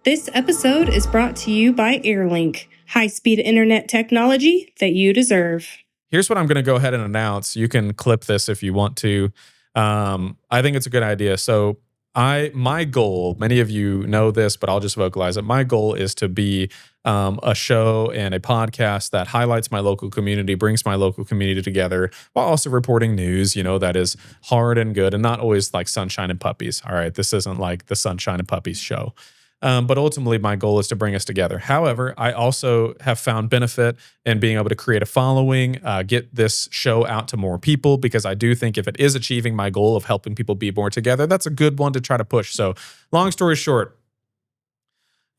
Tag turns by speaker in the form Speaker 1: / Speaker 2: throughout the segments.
Speaker 1: This episode is brought to you by Airlink, high-speed internet technology that you deserve.
Speaker 2: Here's what I'm going to go ahead and announce. You can clip this if you want to. I think it's a good idea. So my goal, many of you know this, but I'll just vocalize it. My goal is to be a show and a podcast that highlights my local community, brings my local community together, while also reporting news, that is hard and good and not always like sunshine and puppies. All right, this isn't like the sunshine and puppies show. But ultimately, my goal is to bring us together. However, I also have found benefit in being able to create a following, get this show out to more people, because I do think if it is achieving my goal of helping people be more together, that's a good one to try to push. So long story short,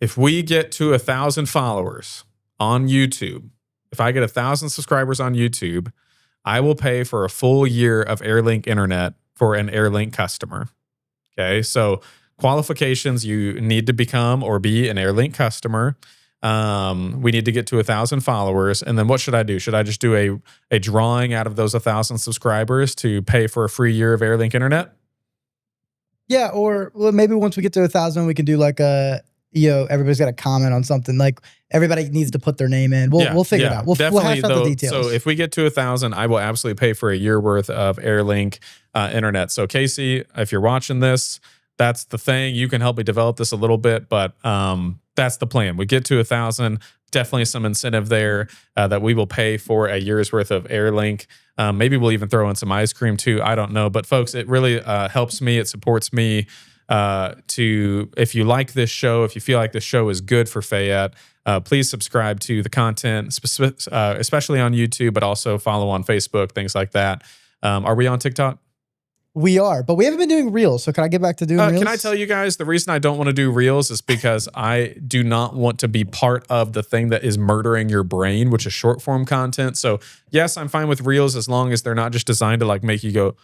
Speaker 2: if we get to 1,000 followers on YouTube, if I get 1,000 subscribers on YouTube, I will pay for a full year of Airlink internet for an Airlink customer. Okay, so qualifications: you need to become or be an Airlink customer. We need to get to 1,000 followers. And then what should I do? Should I just do a drawing out of those 1,000 subscribers to pay for a free year of Airlink internet?
Speaker 3: Yeah, or maybe once we get to 1,000, we can do like everybody's got to comment on something. Like everybody needs to put their name in. We'll figure it out. We'll hash out the details.
Speaker 2: So if we get to 1,000, I will absolutely pay for a year worth of Airlink internet. So Casey, if you're watching this, that's the thing. You can help me develop this a little bit, but that's the plan. We get to 1,000, definitely some incentive there that we will pay for a year's worth of Airlink. Maybe we'll even throw in some ice cream too. I don't know. But folks, it really helps me. It supports me if you like this show, if you feel like this show is good for Fayette, please subscribe to the content, especially on YouTube, but also follow on Facebook, things like that. Are we on TikTok?
Speaker 3: We are, but we haven't been doing Reels. So can I get back to doing Reels?
Speaker 2: Can I tell you guys, the reason I don't want to do Reels is because I do not want to be part of the thing that is murdering your brain, which is short form content. So yes, I'm fine with Reels as long as they're not just designed to like make you go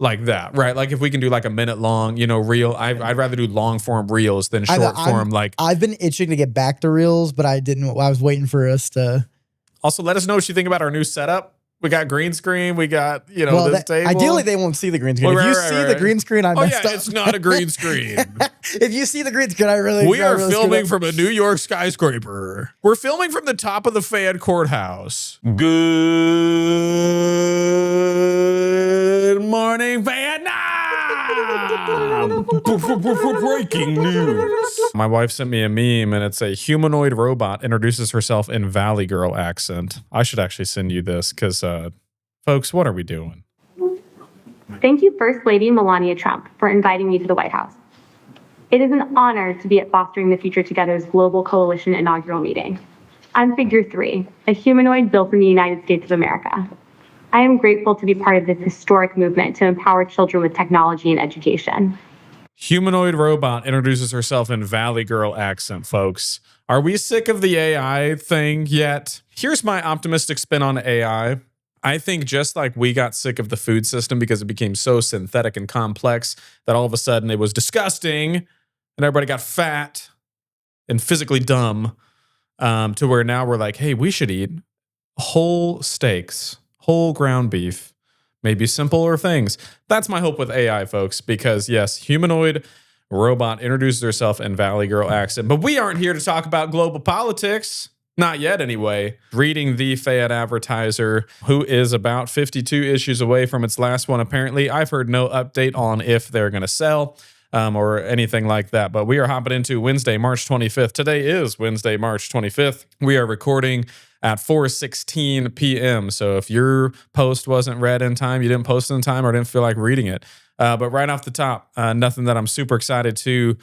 Speaker 2: like that, right? Like if we can do like a minute long, reel, I'd rather do long form Reels than short form.
Speaker 3: I've been itching to get back to Reels, but I was waiting for us to.
Speaker 2: Also, let us know what you think about our new setup. We got green screen. We got, this table.
Speaker 3: Ideally, they won't see the green screen. If you see the green screen, I messed up.
Speaker 2: It's not a green screen.
Speaker 3: If you see the green screen,
Speaker 2: We are filming from a New York skyscraper. We're filming from the top of the Fayette courthouse. Good morning, Vietnam! Breaking news. My wife sent me a meme, and it's a humanoid robot introduces herself in Valley Girl accent. I should actually send you this because, folks, what are we doing?
Speaker 4: Thank you, First Lady Melania Trump, for inviting me to the White House. It is an honor to be at Fostering the Future Together's Global Coalition inaugural meeting. I'm Figure 3, a humanoid built in the United States of America. I am grateful to be part of this historic movement to empower children with technology and education.
Speaker 2: Humanoid robot introduces herself in Valley Girl accent, folks. Are we sick of the AI thing yet? Here's my optimistic spin on AI. I think just like we got sick of the food system because it became so synthetic and complex that all of a sudden it was disgusting and everybody got fat and physically dumb, to where now we're like, hey, we should eat whole steaks, whole ground beef, maybe simpler things. That's my hope with AI, folks, because yes, humanoid robot introduces herself in Valley Girl accent, but we aren't here to talk about global politics. Not yet, anyway. Reading the Fayette Advertiser, who is about 52 issues away from its last one, apparently. I've heard no update on if they're going to sell or anything like that. But we are hopping into Wednesday, March 25th. Today is Wednesday, March 25th. We are recording at 4:16 p.m. So if your post wasn't read in time, you didn't post in time, or didn't feel like reading it. But right off the top, nothing that I'm super excited to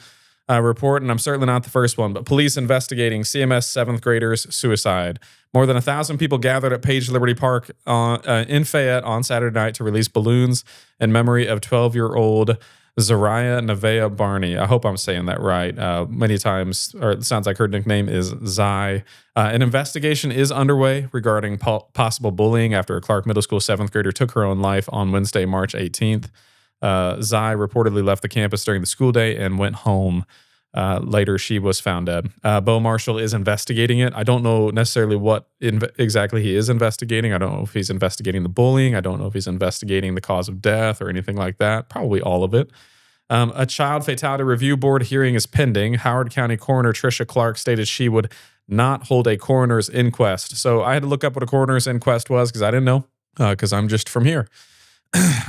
Speaker 2: report, and I'm certainly not the first one, but police investigating CMS 7th graders' suicide. More than 1,000 people gathered at Page Liberty Park in Fayette on Saturday night to release balloons in memory of 12-year-old Zyairah Nevaeh Barney. I hope I'm saying that right. Many times, or it sounds like her nickname is Zai. An investigation is underway regarding possible bullying after a Clark Middle School 7th grader took her own life on Wednesday, March 18th. Zai reportedly left the campus during the school day and went home. Later, she was found dead. Bo Marshall is investigating it. I don't know necessarily what exactly he is investigating. I don't know if he's investigating the bullying. I don't know if he's investigating the cause of death or anything like that. Probably all of it. A child fatality review board hearing is pending. Howard County Coroner Tricia Clark stated she would not hold a coroner's inquest. So I had to look up what a coroner's inquest was because I didn't know, because I'm just from here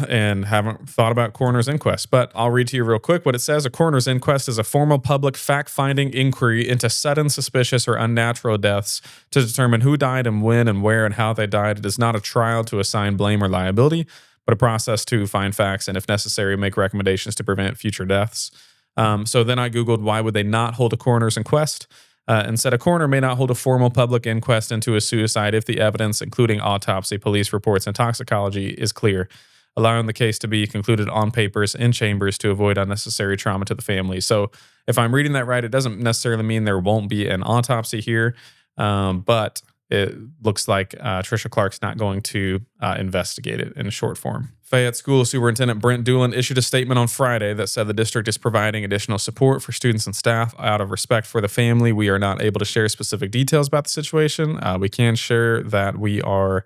Speaker 2: and haven't thought about coroner's inquest. But I'll read to you real quick what it says. A coroner's inquest is a formal public fact-finding inquiry into sudden, suspicious, or unnatural deaths to determine who died and when and where and how they died. It is not a trial to assign blame or liability, but a process to find facts and, if necessary, make recommendations to prevent future deaths. So then I Googled, why would they not hold a coroner's inquest? And said a coroner may not hold a formal public inquest into a suicide if the evidence, including autopsy, police reports, and toxicology, is clear, allowing the case to be concluded on papers in chambers to avoid unnecessary trauma to the family. So if I'm reading that right, it doesn't necessarily mean there won't be an autopsy here, but it looks like Tricia Clark's not going to investigate it in short form. Fayette School Superintendent Brent Doolin issued a statement on Friday that said the district is providing additional support for students and staff. Out of respect for the family, we are not able to share specific details about the situation. We can share that we are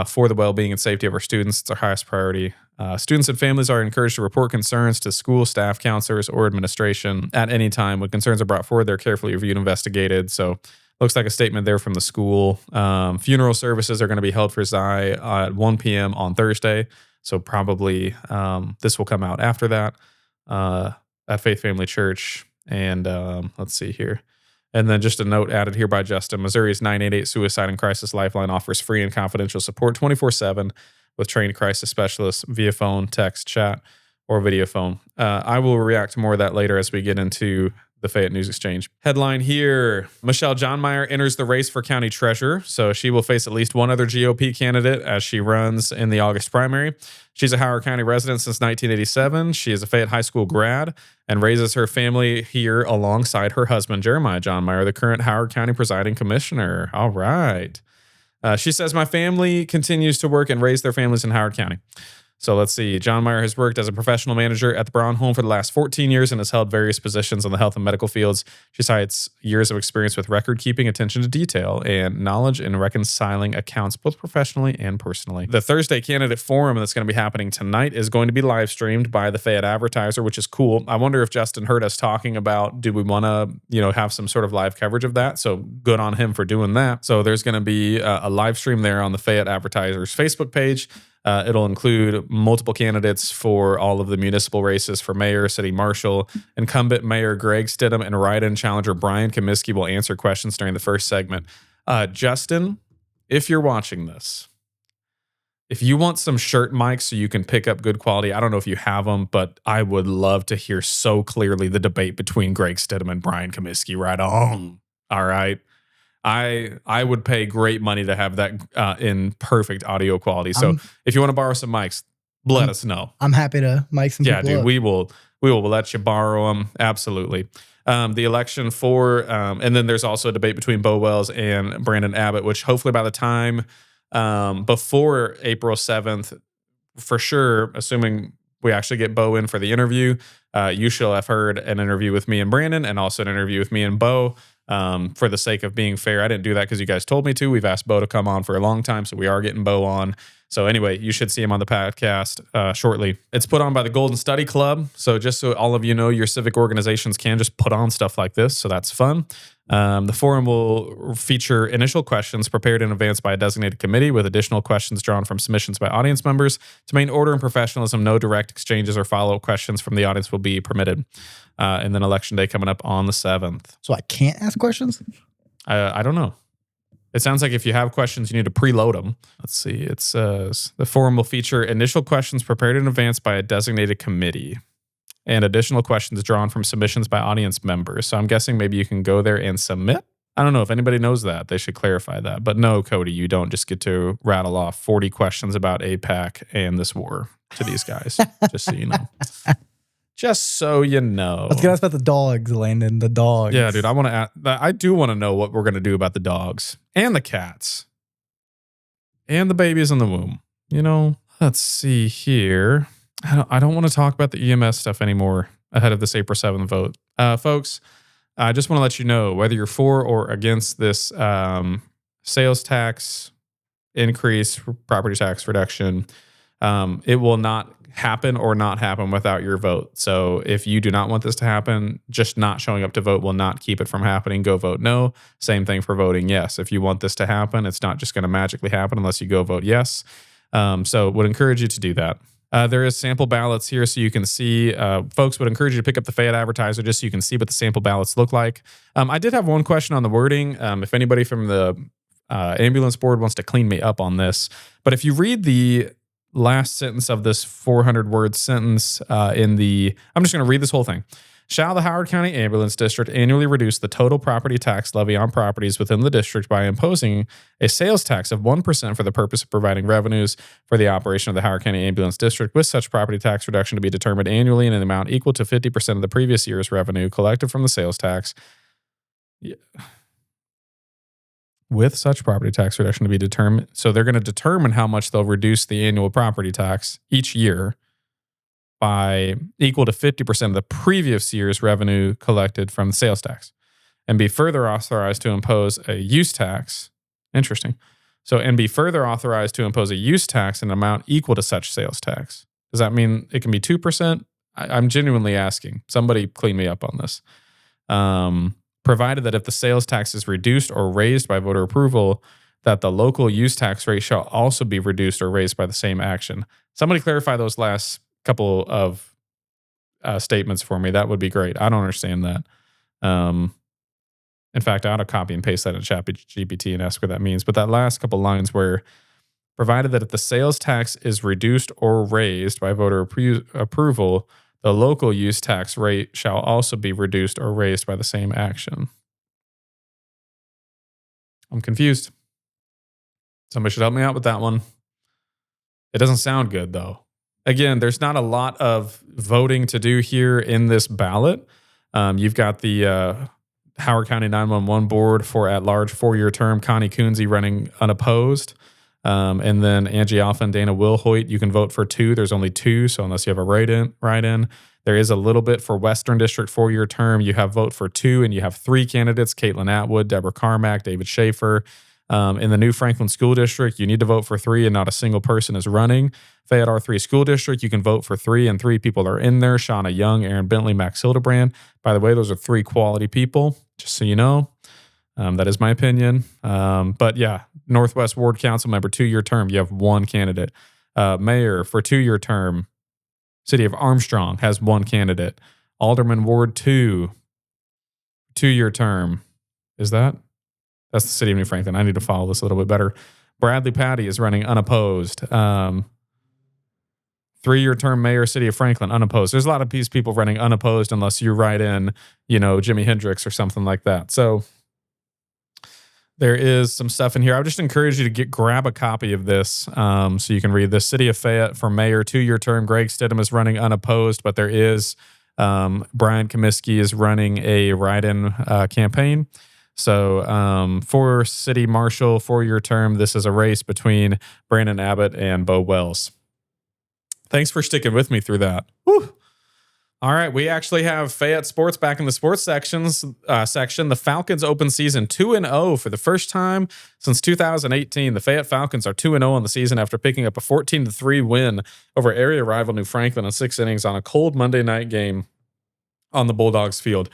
Speaker 2: for the well-being and safety of our students. It's our highest priority. Students and families are encouraged to report concerns to school staff, counselors, or administration at any time. When concerns are brought forward, they're carefully reviewed and investigated. So looks like a statement there from the school. Funeral services are going to be held for Zy at 1 p.m. on Thursday. So probably this will come out after that at Faith Family Church. And let's see here. And then just a note added here by Justin. Missouri's 988 Suicide and Crisis Lifeline offers free and confidential support 24/7 with trained crisis specialists via phone, text, chat, or video phone. I will react to more of that later as we get into the Fayette News Exchange. Headline here, Michelle Johnmeyer enters the race for county treasurer. So she will face at least one other GOP candidate as she runs in the August primary. She's a Howard County resident since 1987. She is a Fayette High School grad and raises her family here alongside her husband, Jeremiah Johnmeyer, the current Howard County presiding commissioner. All right. She says, my family continues to work and raise their families in Howard County. So let's see. Johnmeyer has worked as a professional manager at the Brown Home for the last 14 years and has held various positions in the health and medical fields. She cites years of experience with record keeping, attention to detail, and knowledge in reconciling accounts, both professionally and personally. The Thursday candidate forum that's going to be happening tonight is going to be live streamed by the Fayette Advertiser, which is cool. I wonder if Justin heard us talking about, do we want to, have some sort of live coverage of that? So good on him for doing that. So there's going to be a live stream there on the Fayette Advertiser's Facebook page. It'll include multiple candidates for all of the municipal races for mayor, city marshal. Incumbent Mayor Greg Stidham and write-in challenger Brian Comiskey will answer questions during the first segment. Justin, if you're watching this, if you want some shirt mics so you can pick up good quality, I don't know if you have them, but I would love to hear so clearly the debate between Greg Stidham and Brian Comiskey right on. All right. I would pay great money to have that in perfect audio quality. So if you want to borrow some mics, let us know.
Speaker 3: I'm happy to mic some people up.
Speaker 2: We will let you borrow them. Absolutely. The election for, and then there's also a debate between Bo Wells and Brandon Abbott, which hopefully by the time before April 7th, for sure, assuming we actually get Bo in for the interview, you shall have heard an interview with me and Brandon and also an interview with me and Bo. For the sake of being fair, I didn't do that because you guys told me to. We've asked Bo to come on for a long time, so we are getting Bo on. So anyway, you should see him on the podcast shortly. It's put on by the Golden Study Club. So just so all of you know, your civic organizations can just put on stuff like this. So that's fun. The forum will feature initial questions prepared in advance by a designated committee with additional questions drawn from submissions by audience members. To maintain order and professionalism, no direct exchanges or follow-up questions from the audience will be permitted. And then election day coming up on the 7th.
Speaker 3: So I can't ask questions?
Speaker 2: I don't know. It sounds like if you have questions, you need to preload them. Let's see. It says the forum will feature initial questions prepared in advance by a designated committee and additional questions drawn from submissions by audience members. So I'm guessing maybe you can go there and submit. I don't know if anybody knows that. They should clarify that. But no, Cody, you don't just get to rattle off 40 questions about AIPAC and this war to these guys, just so you know. Just so you know.
Speaker 3: Let's get asked about the dogs, Landon. The dogs.
Speaker 2: Yeah, dude. I do want to know what we're going to do about the dogs and the cats and the babies in the womb. Let's see here. I don't want to talk about the EMS stuff anymore ahead of this April 7th vote. Folks, I just want to let you know whether you're for or against this sales tax increase, property tax reduction, it will not happen or not happen without your vote. So if you do not want this to happen, just not showing up to vote will not keep it from happening. Go vote no. Same thing for voting yes. If you want this to happen, it's not just going to magically happen unless you go vote yes. So would encourage you to do that. There is sample ballots here so you can see. Folks, would encourage you to pick up the Fayette Advertiser just so you can see what the sample ballots look like. I did have one question on the wording. If anybody from the ambulance board wants to clean me up on this. But if you read the last sentence of this 400-word sentence I'm just going to read this whole thing. Shall the Howard County Ambulance District annually reduce the total property tax levy on properties within the district by imposing a sales tax of 1% for the purpose of providing revenues for the operation of the Howard County Ambulance District, with such property tax reduction to be determined annually in an amount equal to 50% of the previous year's revenue collected from the sales tax. Yeah. With such property tax reduction to be determined. So they're going to determine how much they'll reduce the annual property tax each year by equal to 50% of the previous year's revenue collected from the sales tax, and be further authorized to impose a use tax. Interesting. And be further authorized to impose a use tax in an amount equal to such sales tax. Does that mean it can be 2%? I'm genuinely asking. Somebody clean me up on this. Provided that if the sales tax is reduced or raised by voter approval, that the local use tax rate shall also be reduced or raised by the same action. Somebody clarify those last couple of statements for me. That would be great. I don't understand that. In fact, I ought to copy and paste that in ChatGPT and ask what that means. But that last couple lines where, provided that if the sales tax is reduced or raised by voter approval, the local use tax rate shall also be reduced or raised by the same action. I'm confused. Somebody should help me out with that one. It doesn't sound good, though. Again, there's not a lot of voting to do here in this ballot. You've got the Howard County 911 Board for at-large 4-year term, Connie Coonsey running unopposed. And then Angie Alpha and Dana Wilhoit, you can vote for 2. There's only 2, so unless you have a write-in. There is a little bit for Western District 4-year term. You have vote for 2, and you have 3 candidates, Caitlin Atwood, Deborah Carmack, David Schaefer. In the New Franklin School District, you need to vote for 3 and not a single person is running. Fayette R3 School District, you can vote for 3 and 3 people are in there. Shauna Young, Aaron Bentley, Max Hildebrand. By the way, those are 3 quality people, just so you know. That is my opinion. But yeah, Northwest Ward Council member, 2-year term, you have 1 candidate. Mayor for 2-year term, City of Armstrong has 1 candidate. Alderman Ward 2, 2-year term. Is that? That's the City of New Franklin. I need to follow this a little bit better. Bradley Patty is running unopposed. 3-year term mayor, City of Franklin, unopposed. There's a lot of these people running unopposed unless you write in, Jimi Hendrix or something like that. So there is some stuff in here. I would just encourage you to grab a copy of this so you can read this. City of Fayette for mayor, 2-year term. Greg Stidham is running unopposed, but there is Brian Comiskey is running a write-in campaign. So for city marshal, 4-year term, this is a race between Brandon Abbott and Bo Wells. Thanks for sticking with me through that. Whew. All right, we actually have Fayette Sports back in the sports section. The Falcons open season 2-0 for the first time since 2018. The Fayette Falcons are 2-0 on the season after picking up a 14-3 win over area rival New Franklin in 6 innings on a cold Monday night game on the Bulldogs field.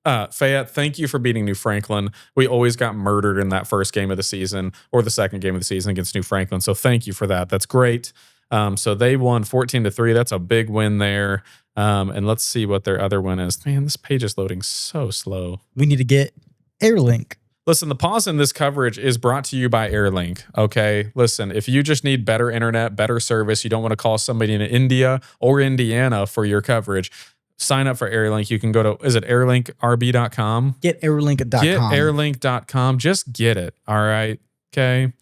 Speaker 2: Fayette, thank you for beating New Franklin. We always got murdered in that first game of the season or the second game of the season against New Franklin. So thank you for that. That's great. So they won 14-3. That's a big win there. And let's see what their other win is. Man, this page is loading so slow.
Speaker 3: We need to get Airlink.
Speaker 2: Listen, the pause in this coverage is brought to you by Airlink, okay? Listen, if you just need better internet, better service, you don't want to call somebody in India or Indiana for your coverage, sign up for Airlink. You can go to, is it airlinkrb.com?
Speaker 3: Get airlink.com.
Speaker 2: Get airlink.com. Just get it, all right? Okay?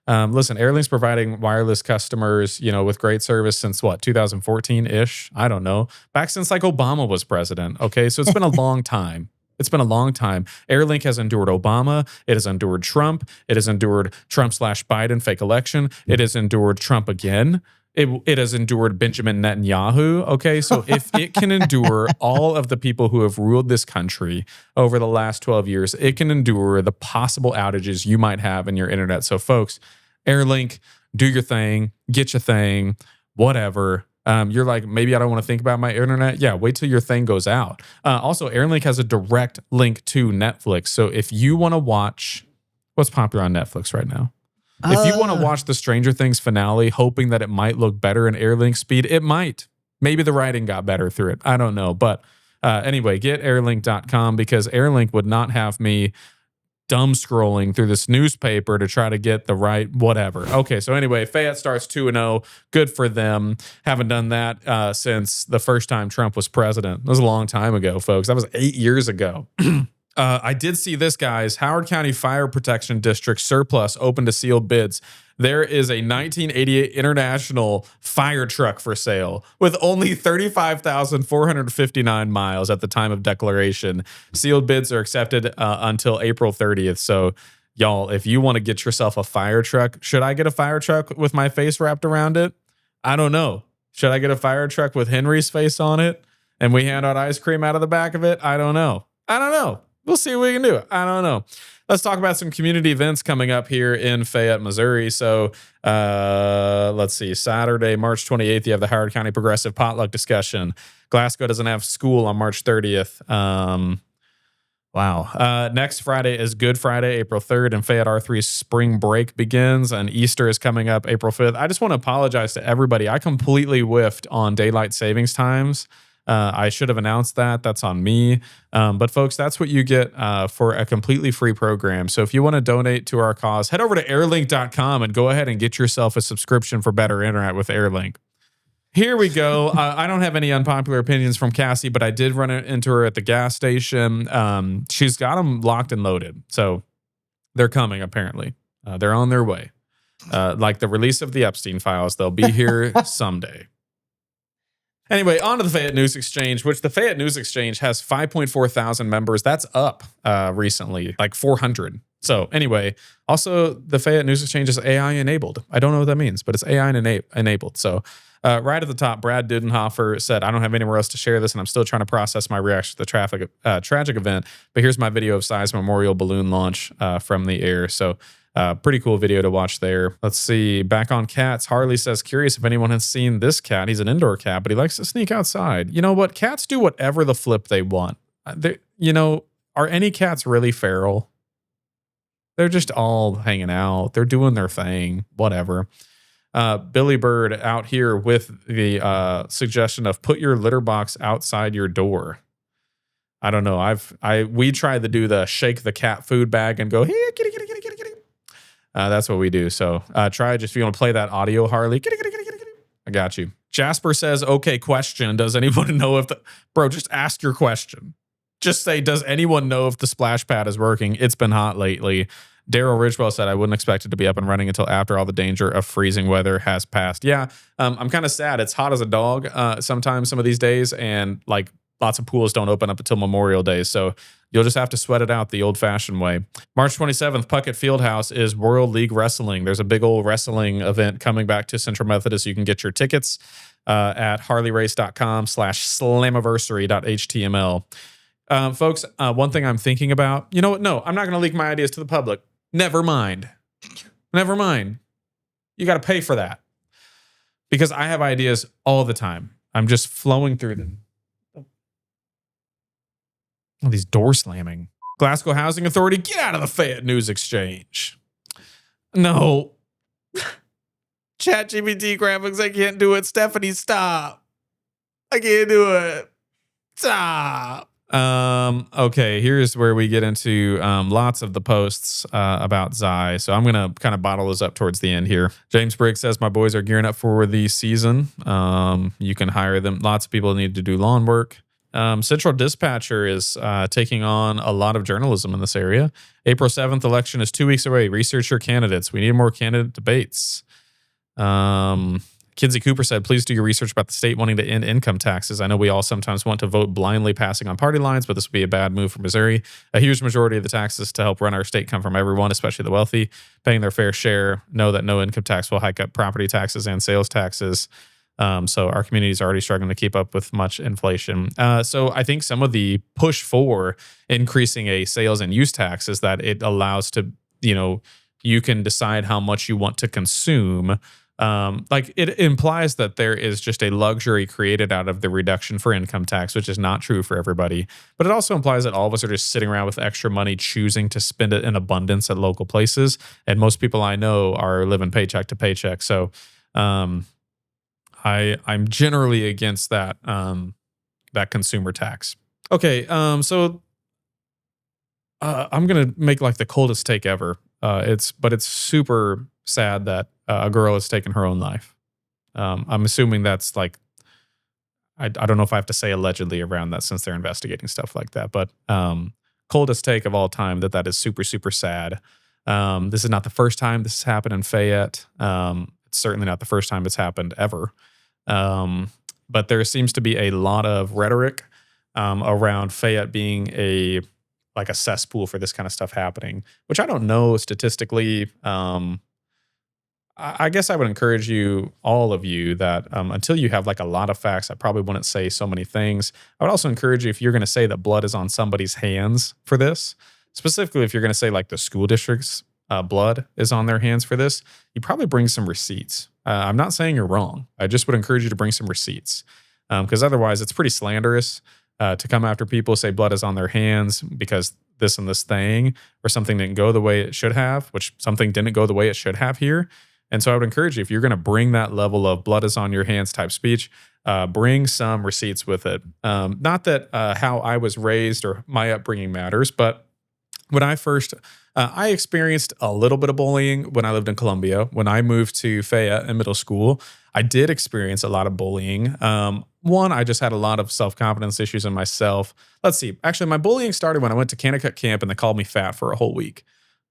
Speaker 2: Listen, Airlink's providing wireless customers, with great service since 2014-ish? I don't know. Back since Obama was president, okay? So it's been a long time. It's been a long time. Airlink has endured Obama. It has endured Trump. It has endured Trump/Biden fake election. It has endured Trump again. It has endured Benjamin Netanyahu. Okay, so if it can endure all of the people who have ruled this country over the last 12 years, it can endure the possible outages you might have in your internet. So folks, Airlink, do your thing, get your thing, whatever. You're like, maybe I don't want to think about my internet. Yeah, wait till your thing goes out. Also, Airlink has a direct link to Netflix. So if you want to watch, what's popular on Netflix right now? If you want to watch the Stranger Things finale, hoping that it might look better in Airlink speed, it might. Maybe the writing got better through it. I don't know. But anyway, get airlink.com because Airlink would not have me dumb scrolling through this newspaper to try to get the right whatever. Okay, so anyway, Fayette starts 2-0. Good for them. Haven't done that since the first time Trump was president. That was a long time ago, folks. That was 8 years ago. I did see this, guys. Howard County Fire Protection District surplus open to sealed bids. There is a 1988 International fire truck for sale with only 35,459 miles at the time of declaration. Sealed bids are accepted until April 30th. So, y'all, if you want to get yourself a fire truck, should I get a fire truck with my face wrapped around it? I don't know. Should I get a fire truck with Henry's face on it and we hand out ice cream out of the back of it? I don't know. We'll see what we can do. I don't know. Let's talk about some community events coming up here in Fayette, Missouri. So let's see. Saturday, March 28th, you have the Howard County Progressive Potluck Discussion. Glasgow doesn't have school on March 30th. Wow. Next Friday is Good Friday, April 3rd, and Fayette R3's spring break begins, and Easter is coming up April 5th. I just want to apologize to everybody. I completely whiffed on daylight savings times. I should have announced that. That's on me. But folks, that's what you get for a completely free program. So if you want to donate to our cause, head over to airlink.com and go ahead and get yourself a subscription for better internet with Airlink. Here we go. I don't have any unpopular opinions from Cassie, but I did run into her at the gas station. She's got them locked and loaded. So they're coming, apparently. They're on their way. Like the release of the Epstein files, they'll be here someday. Anyway, on to the Fayette News Exchange, which the Fayette News Exchange has 5.4 thousand members. That's up recently, like 400. So anyway, also the Fayette News Exchange is AI enabled. I don't know what that means, but it's AI enabled. So right at the top, Brad Dudenhofer said, I don't have anywhere else to share this, and I'm still trying to process my reaction to the tragic event. But here's my video of Si's memorial balloon launch from the air. So pretty cool video to watch there. Let's see. Back on cats. Harley says, curious if anyone has seen this cat. He's an indoor cat, but he likes to sneak outside. You know what? Cats do whatever the flip they want. Are any cats really feral? They're just all hanging out. They're doing their thing. Whatever. Billy Bird out here with the suggestion of put your litter box outside your door. I don't know. We tried to do the shake the cat food bag and go, hey, kitty, kitty, kitty, kitty, kitty. That's what we do. So try just if you want to play that audio, Harley. I got you. Jasper says, okay, question. Does anyone know if bro, just ask your question. Just say, does anyone know if the splash pad is working? It's been hot lately. Daryl Ridgewell said, I wouldn't expect it to be up and running until after all the danger of freezing weather has passed. Yeah, I'm kind of sad. It's hot as a dog sometimes some of these days. And like lots of pools don't open up until Memorial Day. So you'll just have to sweat it out the old-fashioned way. March 27th, Puckett Fieldhouse is World League Wrestling. There's a big old wrestling event coming back to Central Methodist. You can get your tickets at harleyrace.com/slammiversary.html. Folks, one thing I'm thinking about, you know what? No, I'm not going to leak my ideas to the public. Never mind. You got to pay for that because I have ideas all the time. I'm just flowing through them. Oh, these door slamming. Glasgow Housing Authority, get out of the Fayette News Exchange. No. ChatGPT graphics, I can't do it. Stephanie, stop. I can't do it. Stop. Okay, here's where we get into lots of the posts about Zy. So I'm going to kind of bottle those up towards the end here. James Briggs says, my boys are gearing up for the season. You can hire them. Lots of people need to do lawn work. Central Dispatcher is taking on a lot of journalism in this area. April 7th election is 2 weeks away. Research your candidates. We need more candidate debates. Kinsey Cooper said, please do your research about the state wanting to end income taxes. I know we all sometimes want to vote blindly passing on party lines, but this would be a bad move for Missouri. A huge majority of the taxes to help run our state come from everyone, especially the wealthy, paying their fair share. Know that no income tax will hike up property taxes and sales taxes. So our community is already struggling to keep up with much inflation. So I think some of the push for increasing a sales and use tax is that it allows to, you can decide how much you want to consume like it implies that there is just a luxury created out of the reduction for income tax, which is not true for everybody. But it also implies that all of us are just sitting around with extra money, choosing to spend it in abundance at local places. And most people I know are living paycheck to paycheck. So I'm generally against that that consumer tax. Okay, so I'm gonna make like the coldest take ever. It's super sad that a girl has taken her own life. I'm assuming that's like, I don't know if I have to say allegedly around that since they're investigating stuff like that, but coldest take of all time that is super, super sad. This is not the first time this has happened in Fayette. It's certainly not the first time it's happened ever. But there seems to be a lot of rhetoric around Fayette being a cesspool for this kind of stuff happening, which I don't know statistically. I guess I would encourage you, all of you, that until you have like a lot of facts, I probably wouldn't say so many things. I would also encourage you, if you're going to say that blood is on somebody's hands for this, specifically if you're going to say like the school district's blood is on their hands for this, you probably bring some receipts. I'm not saying you're wrong. I just would encourage you to bring some receipts, because otherwise it's pretty slanderous to come after people, say blood is on their hands because this and this thing, or something didn't go the way it should have, which something didn't go the way it should have here. And so I would encourage you, if you're going to bring that level of blood is on your hands type speech, bring some receipts with it. Not that how I was raised or my upbringing matters, but when I first, I experienced a little bit of bullying when I lived in Columbia. When I moved to Fayette in middle school, I did experience a lot of bullying. One, I just had a lot of self-confidence issues in myself. Let's see. Actually, my bullying started when I went to Kanakuk camp and they called me fat for a whole week.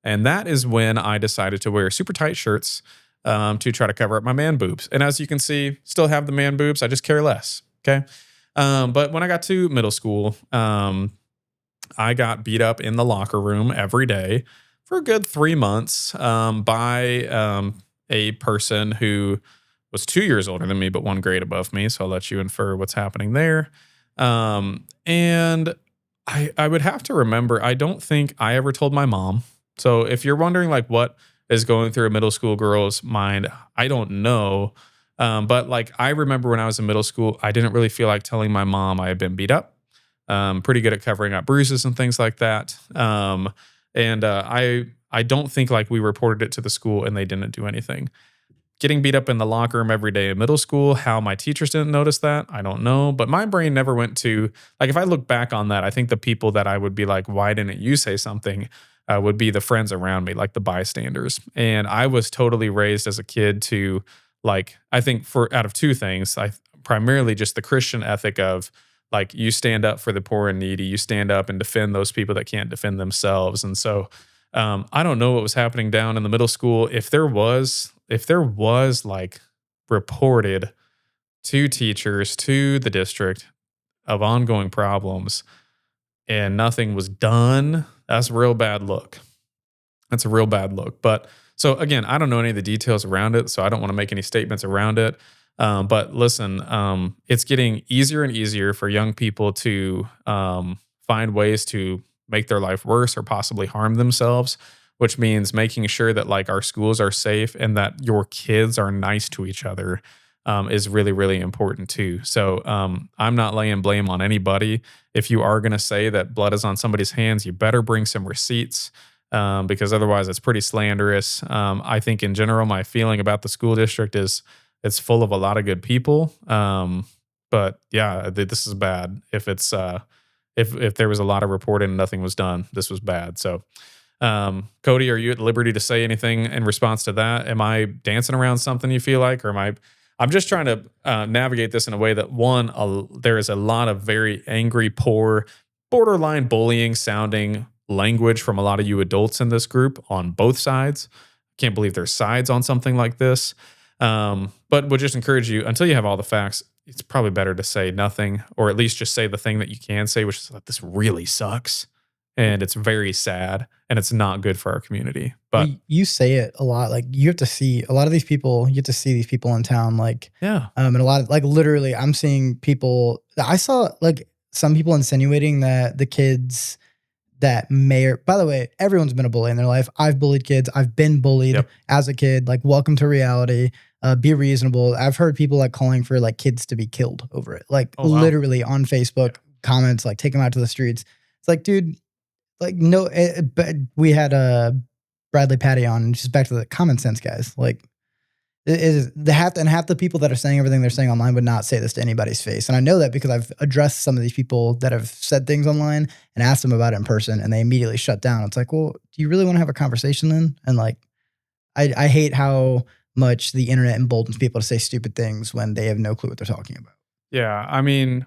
Speaker 2: And that is when I decided to wear super tight shirts to try to cover up my man boobs. And as you can see, still have the man boobs. I just care less. Okay. But when I got to middle school, I got beat up in the locker room every day for a good 3 months by a person who was 2 years older than me, but 1 grade above me. So I'll let you infer what's happening there. And I would have to remember, I don't think I ever told my mom. So if you're wondering like what is going through a middle school girl's mind, I don't know. But like, I remember when I was in middle school, I didn't really feel like telling my mom I had been beat up. Pretty good at covering up bruises and things like that. I don't think like we reported it to the school and they didn't do anything. Getting beat up in the locker room every day in middle school, how my teachers didn't notice that, I don't know. But my brain never went to, like, if I look back on that, I think the people that I would be like, why didn't you say something, would be the friends around me, like the bystanders. And I was totally raised as a kid to, like, I think out of 2 things, primarily just the Christian ethic of, like, you stand up for the poor and needy, you stand up and defend those people that can't defend themselves. And so I don't know what was happening down in the middle school. If there was like reported to teachers, to the district of ongoing problems and nothing was done, that's a real bad look. That's a real bad look. But so again, I don't know any of the details around it, so I don't want to make any statements around it. But listen, it's getting easier and easier for young people to find ways to make their life worse or possibly harm themselves, which means making sure that like our schools are safe and that your kids are nice to each other is really, really important too. So I'm not laying blame on anybody. If you are going to say that blood is on somebody's hands, you better bring some receipts because otherwise it's pretty slanderous. I think in general, my feeling about the school district is it's full of a lot of good people. But yeah, this is bad. If it's if there was a lot of reporting and nothing was done, this was bad. So Cody, are you at liberty to say anything in response to that? Am I dancing around something you feel like, or I'm just trying to navigate this in a way that there is a lot of very angry, poor, borderline bullying sounding language from a lot of you adults in this group on both sides. Can't believe there's sides on something like this. But would just encourage you, until you have all the facts, it's probably better to say nothing, or at least just say the thing that you can say, which is that this really sucks and it's very sad and it's not good for our community. But
Speaker 3: you say it a lot. Like, you have to see a lot of these people, you have to see these people in town. Like,
Speaker 2: yeah.
Speaker 3: And a lot of, like, literally I'm seeing people, I saw like some people insinuating that the kids that by the way, everyone's been a bully in their life. I've bullied kids. I've been bullied as a kid. Like, welcome to reality. Be reasonable. I've heard people like calling for like kids to be killed over it. Like literally on Facebook comments, like take them out to the streets. It's like, dude, like no, but we had Bradley Patty on, and just back to the common sense guys. Like, half the people that are saying everything they're saying online would not say this to anybody's face. And I know that because I've addressed some of these people that have said things online and asked them about it in person, and they immediately shut down. It's like, well, do you really want to have a conversation then? And like, I hate how much the internet emboldens people to say stupid things when they have no clue what they're talking about.
Speaker 2: Yeah, I mean,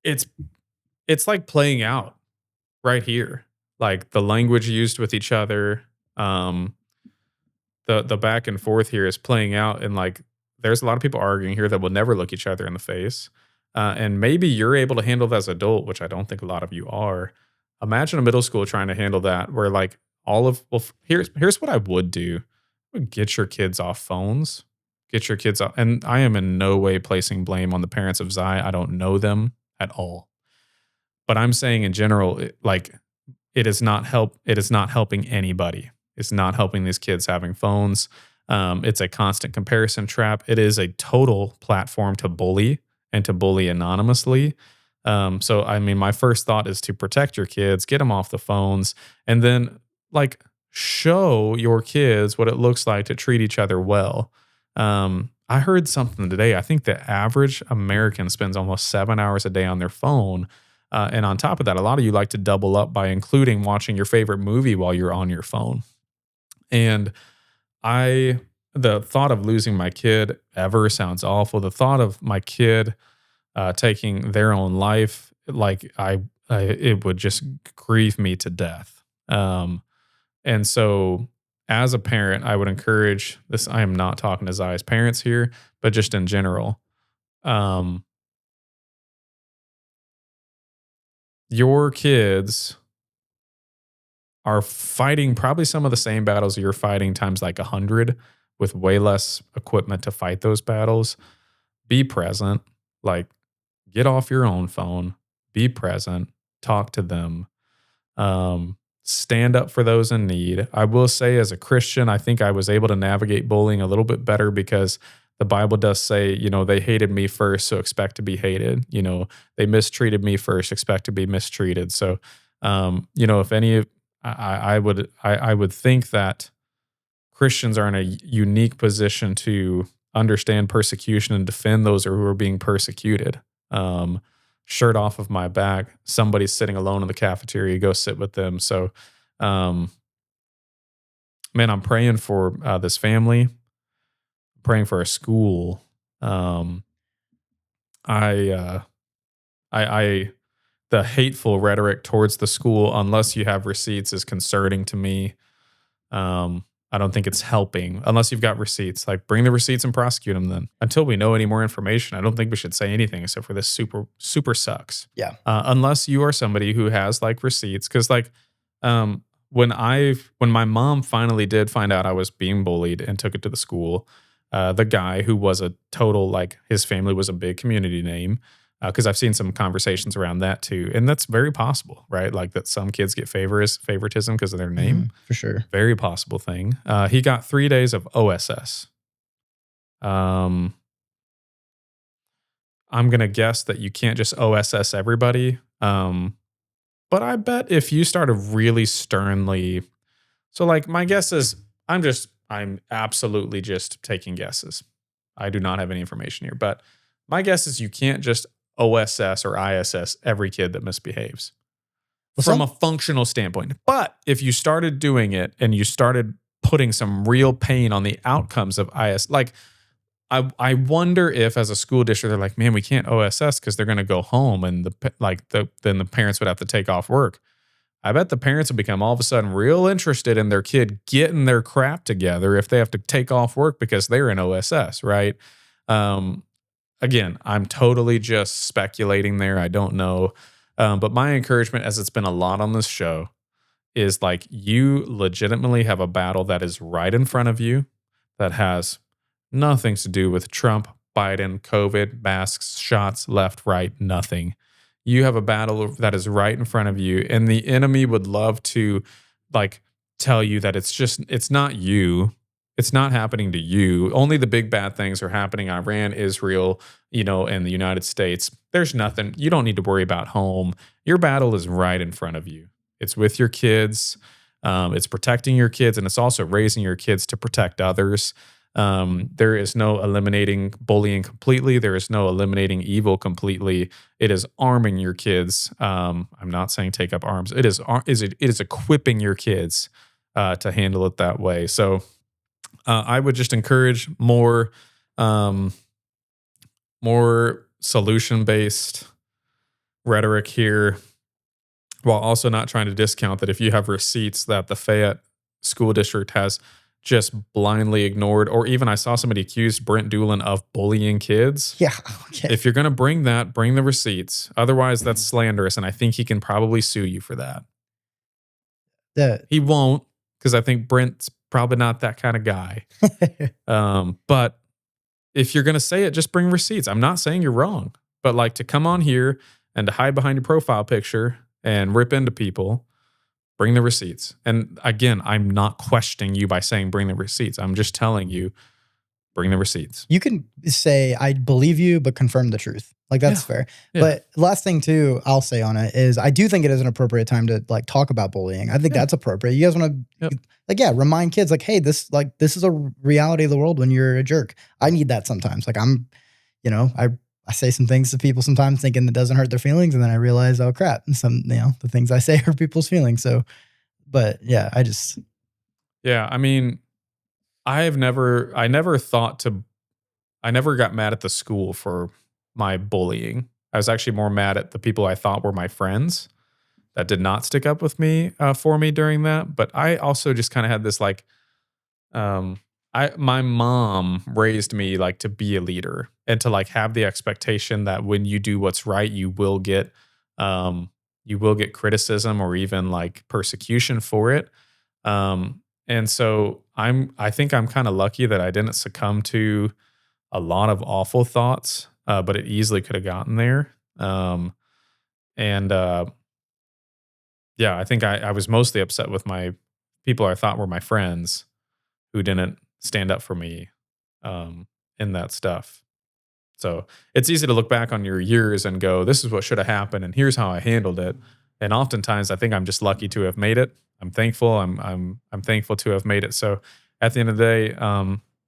Speaker 2: it's like playing out right here. Like the language used with each other, the back and forth here is playing out, and like there's a lot of people arguing here that will never look each other in the face. And maybe you're able to handle that as an adult, which I don't think a lot of you are. Imagine a middle school trying to handle that, where like here's what I would do. I would get your kids off phones. Get your kids off. And I am in no way placing blame on the parents of Zai. I don't know them at all. But I'm saying in general, it is not helping anybody. It's not helping these kids having phones. It's a constant comparison trap. It is a total platform to bully and to bully anonymously. So, I mean, my first thought is to protect your kids, get them off the phones, and then like show your kids what it looks like to treat each other well. I heard something today. I think the average American spends almost 7 hours a day on their phone. And on top of that, a lot of you like to double up by including watching your favorite movie while you're on your phone. And the thought of losing my kid ever sounds awful. The thought of my kid taking their own life, like it would just grieve me to death. And so as a parent, I would encourage this. I am not talking to Zai's parents here, but just in general, your kids are fighting probably some of the same battles you're fighting times like 100 with way less equipment to fight those battles. Be present. Like, get off your own phone. Be present. Talk to them. Stand up for those in need. I will say, as a Christian, I think I was able to navigate bullying a little bit better because the Bible does say, they hated me first, so expect to be hated. They mistreated me first, expect to be mistreated. So, if any of I would think that Christians are in a unique position to understand persecution and defend those who are being persecuted. Shirt off of my back, somebody's sitting alone in the cafeteria, go sit with them. So, man, I'm praying for this family, praying for a school. The hateful rhetoric towards the school, unless you have receipts, is concerning to me. I don't think it's helping unless you've got receipts. Like, bring the receipts and prosecute them then. Until we know any more information, I don't think we should say anything except for this super sucks.
Speaker 3: Yeah.
Speaker 2: Unless you are somebody who has like receipts. Because like when my mom finally did find out I was being bullied and took it to the school, the guy who was a total, like, his family was a big community name. Because I've seen some conversations around that too. And that's very possible, right? Like that some kids get favoritism because of their name.
Speaker 3: For sure.
Speaker 2: Very possible thing. He got 3 days of OSS. I'm going to guess that you can't just OSS everybody. But I bet if you started really sternly... So like my guess is, I'm absolutely just taking guesses. I do not have any information here. But my guess is you can't just OSS or ISS every kid that misbehaves from a functional standpoint. But if you started doing it and you started putting some real pain on the outcomes of IS, like I wonder if as a school district, they're like, man, we can't OSS because they're going to go home and then the parents would have to take off work. I bet the parents will become all of a sudden real interested in their kid getting their crap together if they have to take off work because they're in OSS, right? Again, I'm totally just speculating there. I don't know. But my encouragement, as it's been a lot on this show, is like you legitimately have a battle that is right in front of you that has nothing to do with Trump, Biden, COVID, masks, shots, left, right, nothing. You have a battle that is right in front of you, and the enemy would love to like tell you that it's not you. It's not happening to you. Only the big bad things are happening. Iran, Israel, and the United States. There's nothing. You don't need to worry about home. Your battle is right in front of you. It's with your kids. It's protecting your kids, and it's also raising your kids to protect others. There is no eliminating bullying completely. There is no eliminating evil completely. It is arming your kids. I'm not saying take up arms. It is equipping your kids to handle it that way. So I would just encourage more solution-based rhetoric here, while also not trying to discount that if you have receipts that the Fayette School District has just blindly ignored, or even I saw somebody accuse Brent Doolin of bullying kids.
Speaker 3: Yeah. Okay.
Speaker 2: If you're going to bring the receipts. Otherwise, that's slanderous, and I think he can probably sue you for that. He won't, because I think Brent's probably not that kind of guy. But if you're going to say it, just bring receipts. I'm not saying you're wrong, but like to come on here and to hide behind your profile picture and rip into people, bring the receipts. And again, I'm not questioning you by saying bring the receipts. I'm just telling you, bring the receipts.
Speaker 3: You can say, I believe you, but confirm the truth. Like, that's fair. Yeah. But last thing too, I'll say on it is I do think it is an appropriate time to like talk about bullying. I think that's appropriate. You guys want to remind kids like, hey, this is a reality of the world when you're a jerk. I need that sometimes. Like I say some things to people sometimes thinking it doesn't hurt their feelings. And then I realize, oh crap, the things I say hurt people's feelings. So, but yeah,
Speaker 2: I mean, I never got mad at the school for my bullying. I was actually more mad at the people I thought were my friends that did not stick up with me for me during that. But I also just kind of had this like, my mom raised me like to be a leader and to like have the expectation that when you do what's right, you will get criticism or even like persecution for it. And so I think I'm kind of lucky that I didn't succumb to a lot of awful thoughts, but it easily could have gotten there. I think I was mostly upset with my people I thought were my friends who didn't stand up for me in that stuff. So it's easy to look back on your years and go, this is what should have happened, and here's how I handled it. And oftentimes I think I'm just lucky to have made it. I'm thankful. I'm thankful to have made it. So at the end of the day,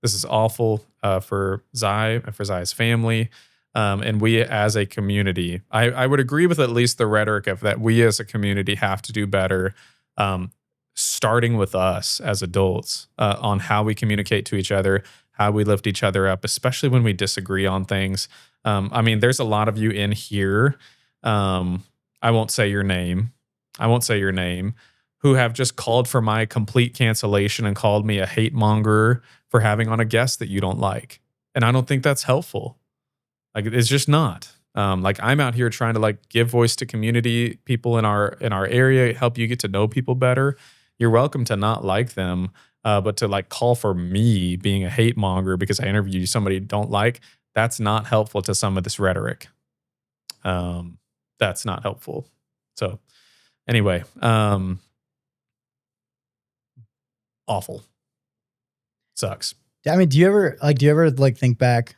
Speaker 2: this is awful for Zai and for Zai's family. And we as a community, I would agree with at least the rhetoric of that we as a community have to do better, starting with us as adults on how we communicate to each other, how we lift each other up, especially when we disagree on things. I mean, there's a lot of you in here. I won't say your name, who have just called for my complete cancellation and called me a hate monger for having on a guest that you don't like. And I don't think that's helpful. Like, it's just not. Like, I'm out here trying to like give voice to community people in our area, help you get to know people better. You're welcome to not like them, but to like call for me being a hate monger because I interviewed somebody you don't like, that's not helpful to some of this rhetoric. That's not helpful. So anyway, awful. Sucks.
Speaker 3: I mean, do you ever think back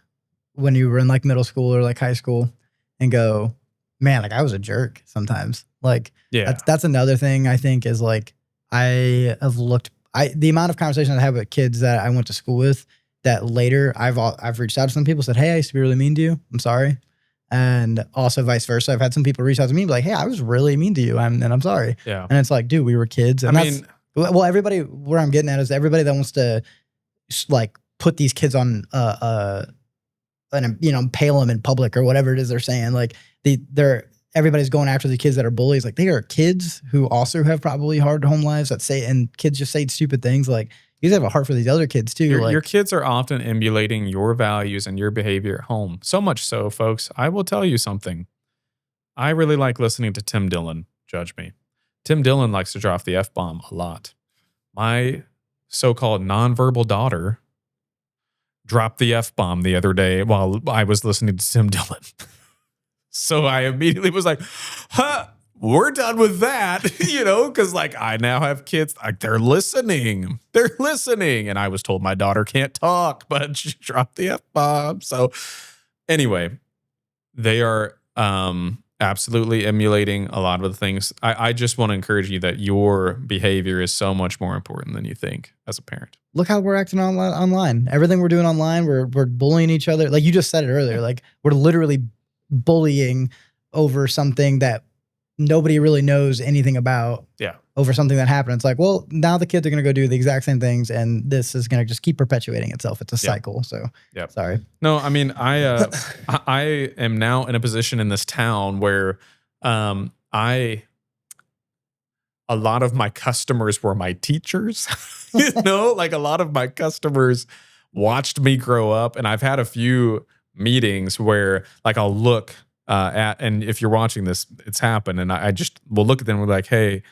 Speaker 3: when you were in like middle school or like high school and go, man, like I was a jerk sometimes. Like, that's another thing I think is like, the amount of conversations I have with kids that I went to school with that later I've reached out to some people, said, hey, I used to be really mean to you. I'm sorry. And also vice versa. I've had some people reach out to me and be like, hey, I was really mean to you. And I'm sorry. Yeah. And it's like, dude, we were kids. And everybody, where I'm getting at is everybody that wants to like put these kids on, pale them in public or whatever it is they're saying. Like everybody's going after the kids that are bullies. Like, they are kids who also have probably hard home lives and kids just say stupid things. Like, you have a heart for these other kids too.
Speaker 2: Your kids are often emulating your values and your behavior at home. So much so, folks, I will tell you something. I really like listening to Tim Dillon. Judge me. Tim Dillon likes to drop the F-bomb a lot. My so-called nonverbal daughter dropped the F-bomb the other day while I was listening to Tim Dillon. So I immediately was like, huh, we're done with that, because like I now have kids, like they're listening. And I was told my daughter can't talk, but she dropped the F-bomb. So anyway, they are absolutely emulating a lot of the things. I just want to encourage you that your behavior is so much more important than you think as a parent.
Speaker 3: Look how we're acting online. Everything we're doing online, we're bullying each other. Like you just said it earlier, like we're literally bullying over something that nobody really knows anything about.
Speaker 2: Yeah.
Speaker 3: Over something that happened. It's like, well, now the kids are going to go do the exact same things, and this is going to just keep perpetuating itself. It's a cycle. So, sorry.
Speaker 2: No, I mean, I am now in a position in this town where a lot of my customers were my teachers. Like a lot of my customers watched me grow up, and I've had a few meetings where like I'll look and if you're watching this, it's happened, and I just will look at them and be like, hey,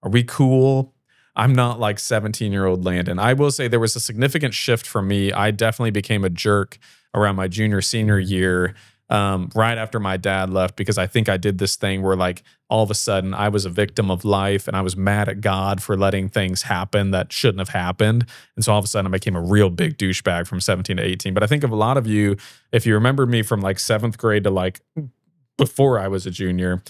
Speaker 2: are we cool? I'm not like 17-year-old Landon. I will say there was a significant shift for me. I definitely became a jerk around my senior year, right after my dad left, because I think I did this thing where like all of a sudden I was a victim of life and I was mad at God for letting things happen that shouldn't have happened. And so all of a sudden I became a real big douchebag from 17 to 18. But I think of a lot of you, if you remember me from like 7th grade to like before I was a junior,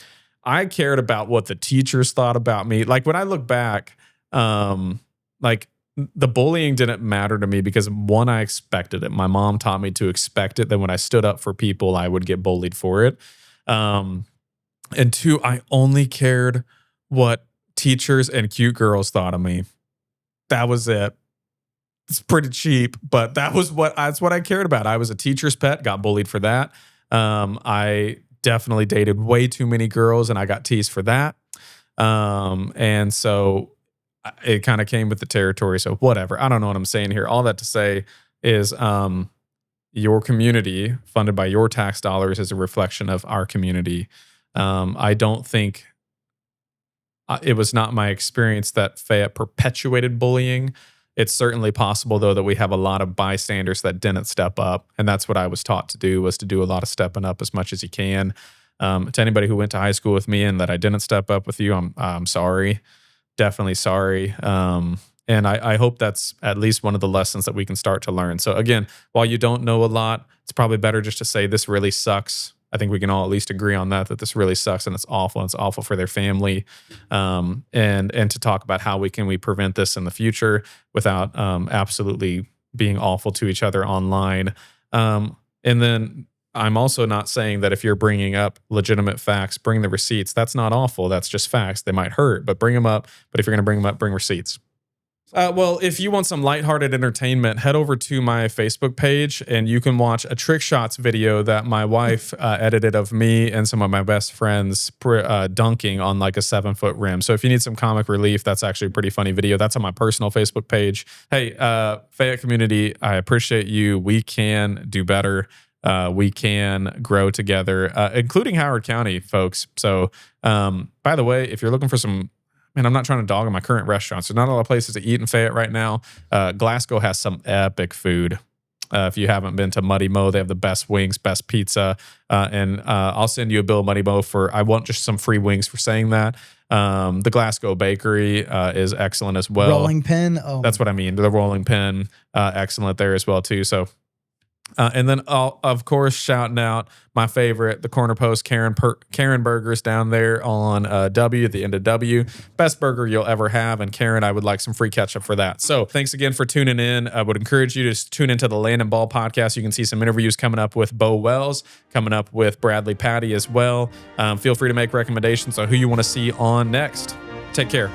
Speaker 2: I cared about what the teachers thought about me. Like when I look back, like the bullying didn't matter to me because one, I expected it. My mom taught me to expect it. That when I stood up for people, I would get bullied for it. And two, I only cared what teachers and cute girls thought of me. That was it. It's pretty cheap, but that's what I cared about. I was a teacher's pet, got bullied for that. I definitely dated way too many girls and I got teased for that. And so it kind of came with the territory. So whatever. I don't know what I'm saying here. All that to say is your community funded by your tax dollars is a reflection of our community. I don't think it was not my experience that Fayette perpetuated bullying. It's certainly possible, though, that we have a lot of bystanders that didn't step up. And that's what I was taught to do, was to do a lot of stepping up as much as you can. To anybody who went to high school with me and that I didn't step up with you, I'm sorry. Definitely sorry. And I hope that's at least one of the lessons that we can start to learn. So again, while you don't know a lot, it's probably better just to say this really sucks. I think we can all at least agree on that this really sucks and it's awful. And it's awful for their family. And to talk about how we prevent this in the future without absolutely being awful to each other online. And then I'm also not saying that if you're bringing up legitimate facts, bring the receipts. That's not awful. That's just facts. They might hurt, but bring them up. But if you're going to bring them up, bring receipts. Well, if you want some lighthearted entertainment, head over to my Facebook page and you can watch a trick shots video that my wife edited of me and some of my best friends dunking on like a 7-foot rim. So if you need some comic relief, that's actually a pretty funny video. That's on my personal Facebook page. Hey, Fayette community, I appreciate you. We can do better. We can grow together, including Howard County, folks. So, by the way, if you're looking for some, man, I'm not trying to dog on my current restaurants. There's not a lot of places to eat in Fayette right now. Glasgow has some epic food. If you haven't been to Muddy Mo, they have the best wings, best pizza. And I'll send you a bill of Muddy Mo I want just some free wings for saying that. The Glasgow Bakery is excellent as well.
Speaker 3: Rolling Pin. Oh, that's
Speaker 2: what I mean. The Rolling Pin, excellent there as well too. So, and then of course, shouting out my favorite, the Corner Post Karen Burgers down there on W at the end of W. Best burger you'll ever have. And Karen, I would like some free ketchup for that. So thanks again for tuning in. I would encourage you to tune into the Land and Ball podcast. You can see some interviews coming up with Bo Wells, coming up with Bradley Patty as well. Feel free to make recommendations on who you want to see on next. Take care.